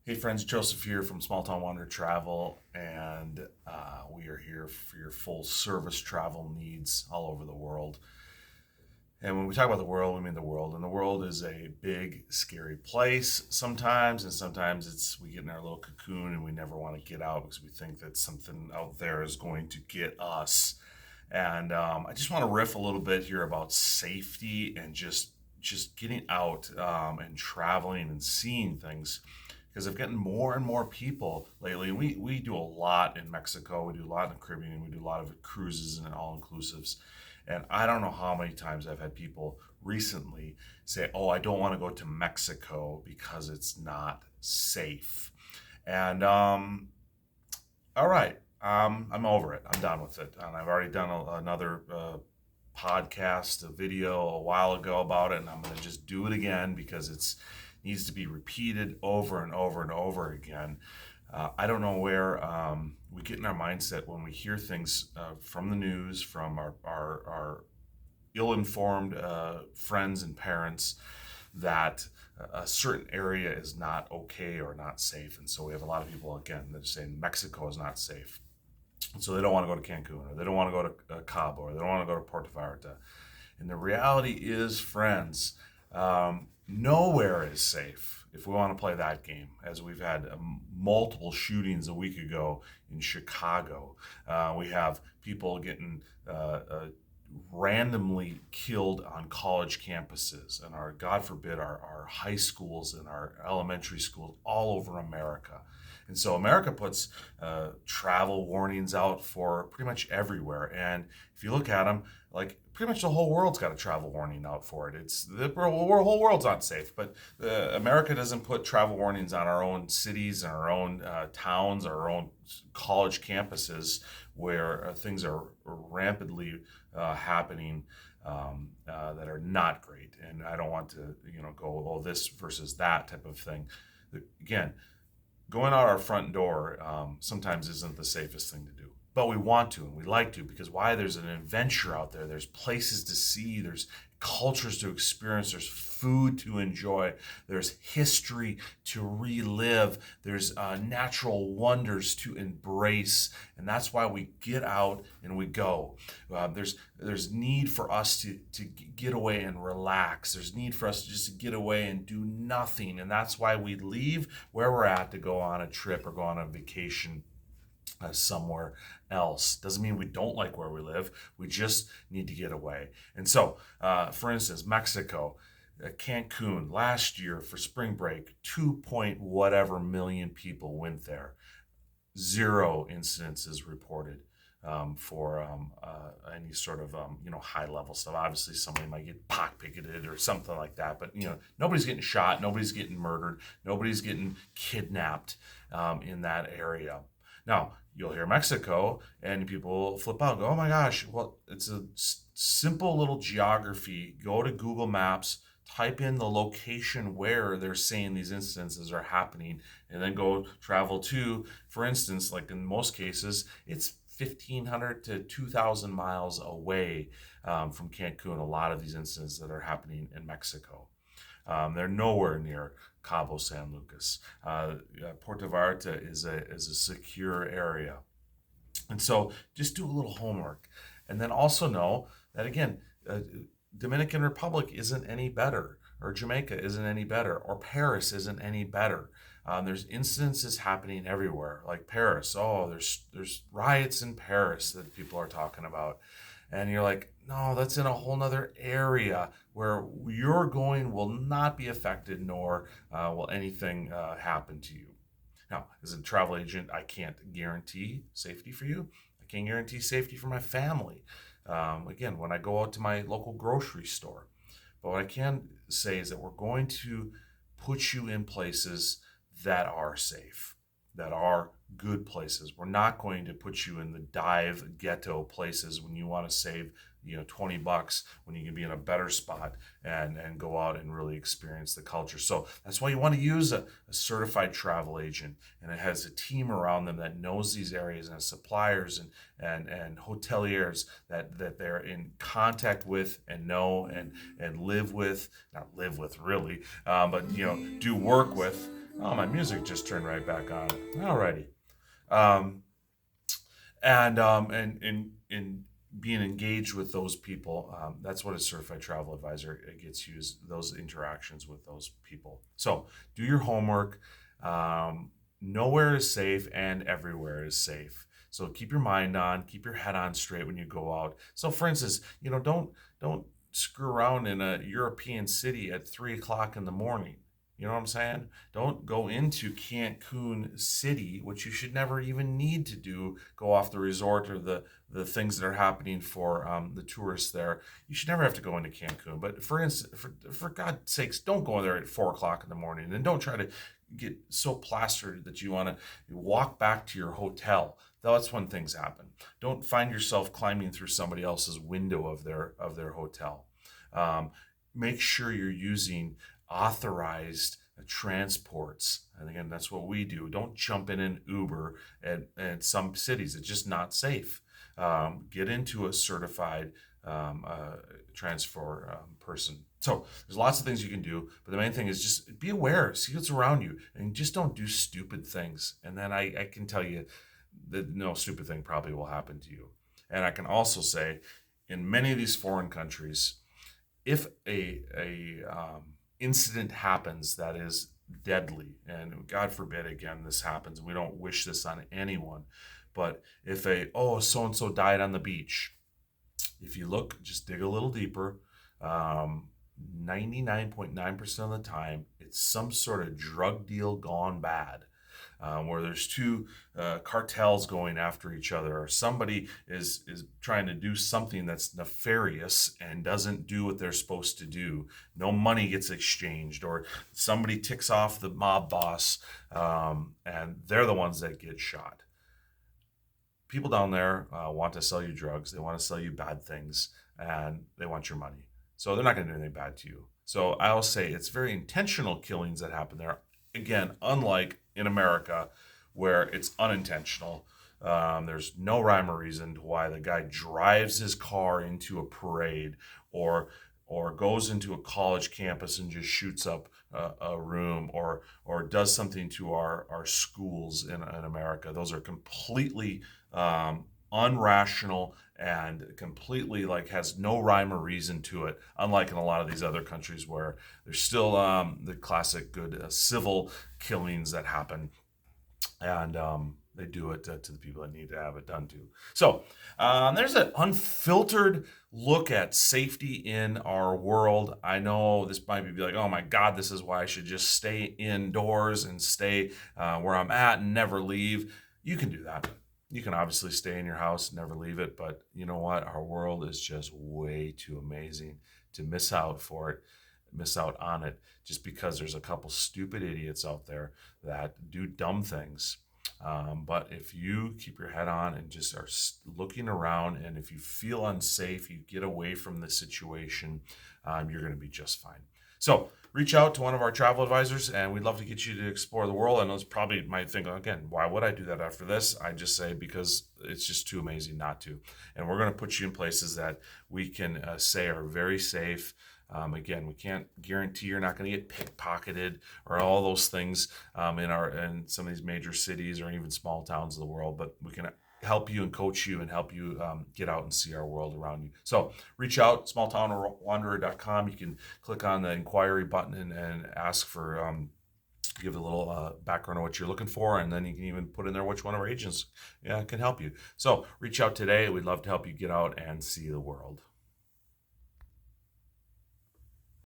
Hey friends, Joseph here from Small Town Wonder Travel, and we are here for your full service travel needs all over the world. And when we talk about the world, we mean the world. And the world is a big, scary place sometimes, and sometimes it's we get in our little cocoon and we never want to get out because we think that something out there is going to get us. And I just want to riff a little bit here about safety and just getting out and traveling and seeing things because I've gotten more and more people lately. And we do a lot in Mexico, we do a lot in the Caribbean, we do a lot of cruises and all inclusives. And I don't know how many times I've had people recently say, "Oh, I don't want to go to Mexico because it's not safe." And all right, I'm over it. I'm done with it. And I've already done another podcast, a video a while ago about it, and I'm going to just do it again because it's needs to be repeated over and over and over again. I don't know where we get in our mindset when we hear things from the news, from our ill-informed friends and parents, that a certain area is not okay or not safe. And so we have a lot of people, again, that are saying Mexico is not safe. And so they don't want to go to Cancun, or they don't want to go to Cabo, or they don't want to go to Puerto Vallarta. And the reality is, friends, nowhere is safe if we want to play that game, as we've had multiple shootings a week ago in Chicago. We have people getting randomly killed on college campuses and God forbid, our high schools and our elementary schools all over America. And so America puts travel warnings out for pretty much everywhere. And if you look at them, like pretty much the whole world's got a travel warning out for it. It's the whole world's not safe, but America doesn't put travel warnings on our own cities and our own towns, our own college campuses where things are rampantly happening that are not great. And I don't want to, go, oh, this versus that type of thing. Again, going out our front door sometimes isn't the safest thing to do. But we want to and we like to, because why? There's an adventure out there. There's places to see. There's cultures to experience. There's food to enjoy. There's history to relive. There's natural wonders to embrace. And that's why we get out and we go. There's need for us to get away and relax. There's need for us to just get away and do nothing. And that's why we leave where we're at to go on a trip or go on a vacation somewhere else. Doesn't mean we don't like where we live. We just need to get away. And so, for instance, Mexico, Cancun, last year for spring break, 2 point whatever million people went there. Zero incidences reported for any sort of high level stuff. Obviously, somebody might get pickpocketed or something like that, but nobody's getting shot, nobody's getting murdered, nobody's getting kidnapped in that area. Now, you'll hear Mexico and people flip out and go, "Oh my gosh, well, it's a simple little geography. Go to Google Maps, type in the location where they're saying these instances are happening, and then go travel to, for instance, like in most cases, it's 1,500 to 2,000 miles away from Cancun, a lot of these incidents that are happening in Mexico. They're nowhere near Cabo San Lucas. Puerto Vallarta is a secure area. And so just do a little homework. And then also know that, again, Dominican Republic isn't any better, or Jamaica isn't any better, or Paris isn't any better. There's incidences happening everywhere, like Paris. Oh, there's riots in Paris that people are talking about. And you're like, no, that's in a whole nother area where you're going will not be affected, nor will anything happen to you. Now, as a travel agent, I can't guarantee safety for you. I can't guarantee safety for my family. Again, when I go out to my local grocery store. But what I can say is that we're going to put you in places that are safe, that are good places. We're not going to put you in the dive ghetto places when you want to save $20 when you can be in a better spot and go out and really experience the culture. So that's why you want to use a certified travel agent, and it has a team around them that knows these areas, and suppliers and hoteliers that they're in contact with and know and live with, not live with really, but do work with. Oh, my music just turned right back on. Alrighty. Um, and in being engaged with those people, that's what a certified travel advisor gets you, is those interactions with those people. So do your homework. Nowhere is safe and everywhere is safe. So keep your mind on, keep your head on straight when you go out. So for instance, don't screw around in a European city at 3 o'clock in the morning. You know what I'm saying? Don't go into Cancun City, which you should never even need to do. Go off the resort or the things that are happening for the tourists there. You should never have to go into Cancun. But for instance, for God's sakes, don't go there at 4 o'clock in the morning, and don't try to get so plastered that you want to walk back to your hotel. That's when things happen. Don't find yourself climbing through somebody else's window of their hotel. Um, Make sure you're using authorized transports. And again, that's what we do. Don't jump in an Uber at some cities. It's just not safe. Get into a certified transfer person. So there's lots of things you can do, but the main thing is just be aware, see what's around you, and just don't do stupid things. And then I can tell you that no stupid thing probably will happen to you. And I can also say, in many of these foreign countries, if a incident happens that is deadly, and God forbid again this happens, we don't wish this on anyone, but if so and so died on the beach, if you look, just dig a little deeper, 99.9% of the time it's some sort of drug deal gone bad. Where there's two cartels going after each other, or somebody is trying to do something that's nefarious and doesn't do what they're supposed to do. No money gets exchanged, or somebody ticks off the mob boss, and they're the ones that get shot. People down there want to sell you drugs. They want to sell you bad things, and they want your money. So they're not going to do anything bad to you. So I'll say it's very intentional killings that happen there. Again, unlike in America, where it's unintentional. There's no rhyme or reason to why the guy drives his car into a parade, or goes into a college campus and just shoots up a room, or does something to our schools in America. Those are completely unrational and completely has no rhyme or reason to it, unlike in a lot of these other countries where there's still the classic good civil killings that happen, and they do it to the people that need to have it done to. So there's an unfiltered look at safety in our world. I know this might be like, oh my God, this is why I should just stay indoors and stay where I'm at and never leave. You can do that. You can obviously stay in your house, never leave it, but you know what? Our world is just way too amazing to miss out on it, just because there's a couple stupid idiots out there that do dumb things. But if you keep your head on and just are looking around, and if you feel unsafe, you get away from the situation, you're going to be just fine. So reach out to one of our travel advisors, and we'd love to get you to explore the world. I know it's probably might think, again, why would I do that after this? I just say because it's just too amazing not to. And we're going to put you in places that we can say are very safe. Again, we can't guarantee you're not going to get pickpocketed or all those things in some of these major cities or even small towns of the world, but we can help you and coach you and help you get out and see our world around you. So reach out, smalltownwanderer.com. You can click on the inquiry button and ask for, give a little background on what you're looking for, and then you can even put in there which one of our agents can help you. So reach out today. We'd love to help you get out and see the world.